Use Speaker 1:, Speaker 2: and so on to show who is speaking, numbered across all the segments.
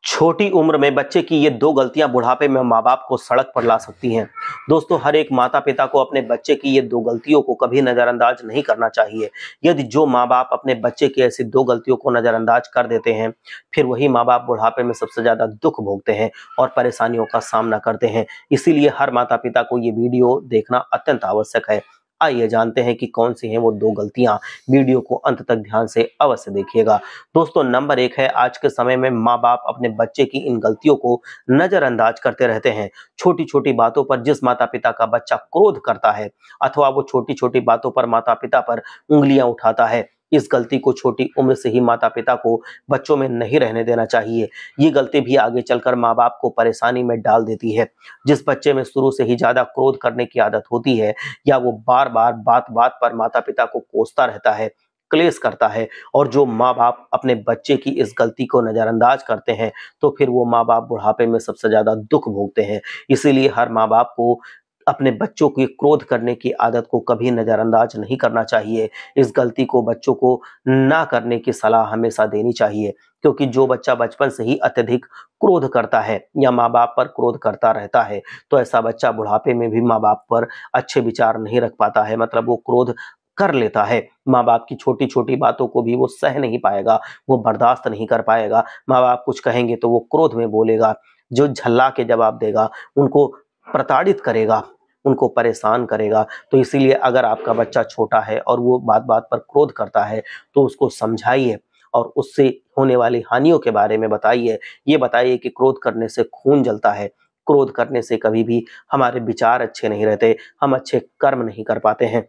Speaker 1: छोटी उम्र में बच्चे की ये दो गलतियां बुढ़ापे में माँ बाप को सड़क पर ला सकती हैं। दोस्तों, हर एक माता पिता को अपने बच्चे की ये दो गलतियों को कभी नजरअंदाज नहीं करना चाहिए। यदि जो माँ बाप अपने बच्चे की ऐसी दो गलतियों को नजरअंदाज कर देते हैं, फिर वही माँ बाप बुढ़ापे में सबसे ज्यादा दुख भोगते हैं और परेशानियों का सामना करते हैं। इसीलिए हर माता पिता को ये वीडियो देखना अत्यंत आवश्यक है। आइए जानते हैं कि कौन सी हैं वो दो गलतियां। वीडियो को अंत तक ध्यान से अवश्य देखिएगा। दोस्तों, नंबर 1 है, आज के समय में माँ बाप अपने बच्चे की इन गलतियों को नजरअंदाज करते रहते हैं। छोटी छोटी बातों पर जिस माता पिता का बच्चा क्रोध करता है अथवा वो छोटी छोटी बातों पर माता पिता पर उंगलियां उठाता है, इस गलती को छोटी उम्र से ही माता पिता को बच्चों में नहीं रहने देना चाहिए। ये गलती भी आगे चलकर माँ बाप को परेशानी में डाल देती है। जिस बच्चे में शुरू से ही ज्यादा क्रोध करने की आदत होती है या वो बार बार बात बात पर माता पिता को कोसता रहता है, क्लेश करता है, और जो माँ बाप अपने बच्चे की इस गलती को नजरअंदाज करते हैं, तो फिर वो माँ बाप बुढ़ापे में सबसे ज्यादा दुख भोगते हैं। इसीलिए हर माँ बाप को अपने बच्चों की क्रोध करने की आदत को कभी नजरअंदाज नहीं करना चाहिए। इस गलती को बच्चों को ना करने की सलाह हमेशा देनी चाहिए, क्योंकि जो बच्चा बचपन से ही अत्यधिक क्रोध करता है या माँ बाप पर क्रोध करता रहता है, तो ऐसा बच्चा बुढ़ापे में भी माँ बाप पर अच्छे विचार नहीं रख पाता है। मतलब वो क्रोध कर लेता है, माँ बाप की छोटी छोटी बातों को भी वो सह नहीं पाएगा, वो बर्दाश्त नहीं कर पाएगा। माँ बाप कुछ कहेंगे तो वो क्रोध में बोलेगा, जो झल्ला के जवाब देगा, उनको प्रताड़ित करेगा, उनको परेशान करेगा। तो इसीलिए अगर आपका बच्चा छोटा है और वो बात बात पर क्रोध करता है, तो उसको समझाइए और उससे होने वाली हानियों के बारे में बताइए। ये बताइए कि क्रोध करने से खून जलता है, क्रोध करने से कभी भी हमारे विचार अच्छे नहीं रहते, हम अच्छे कर्म नहीं कर पाते हैं।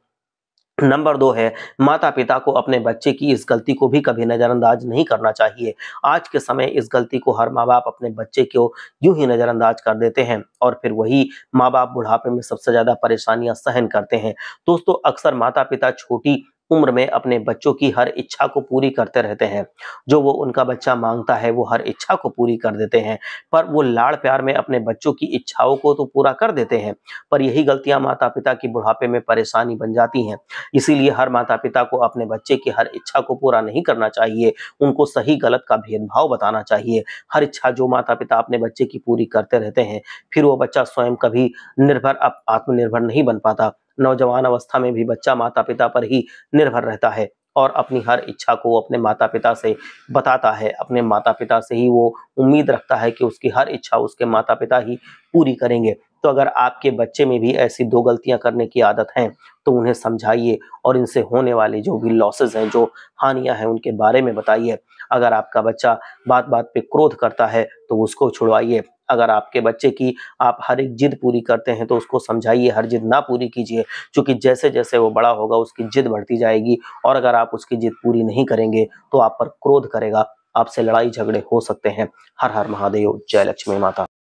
Speaker 1: नंबर 2 है, माता पिता को अपने बच्चे की इस गलती को भी कभी नजरअंदाज नहीं करना चाहिए। आज के समय इस गलती को हर माँ बाप अपने बच्चे को यूं ही नजरअंदाज कर देते हैं और फिर वही माँ बाप बुढ़ापे में सबसे ज्यादा परेशानियां सहन करते हैं। दोस्तों, अक्सर माता पिता छोटी उम्र में अपने बच्चों की हर इच्छा को पूरी करते रहते हैं। जो वो उनका बच्चा मांगता है वो हर इच्छा को पूरी कर देते हैं, पर वो लाड़ प्यार में अपने बच्चों की इच्छाओं को तो पूरा कर देते हैं, पर यही गलतियां माता पिता की बुढ़ापे में परेशानी बन जाती हैं। इसीलिए हर माता पिता को अपने बच्चे की हर इच्छा को पूरा नहीं करना चाहिए, उनको सही गलत का भेदभाव बताना चाहिए। हर इच्छा जो माता पिता अपने बच्चे की पूरी करते रहते हैं, फिर वो बच्चा स्वयं कभी आत्मनिर्भर नहीं बन पाता। नौजवान अवस्था में भी बच्चा माता पिता पर ही निर्भर रहता है और अपनी हर इच्छा को वो अपने माता पिता से बताता है। अपने माता पिता से ही वो उम्मीद रखता है कि उसकी हर इच्छा उसके माता पिता ही पूरी करेंगे। तो अगर आपके बच्चे में भी ऐसी दो गलतियां करने की आदत है, तो उन्हें समझाइए और इनसे होने वाली जो भी लॉसेस हैं, जो हानियां हैं, उनके बारे में बताइए। अगर आपका बच्चा बात बात पे क्रोध करता है तो उसको छुड़वाइए। अगर आपके बच्चे की आप हर एक जिद पूरी करते हैं तो उसको समझाइए, हर जिद ना पूरी कीजिए, क्योंकि जैसे जैसे वो बड़ा होगा उसकी जिद बढ़ती जाएगी और अगर आप उसकी जिद पूरी नहीं करेंगे तो आप पर क्रोध करेगा, आपसे लड़ाई झगड़े हो सकते हैं। हर हर महादेव। जय लक्ष्मी माता।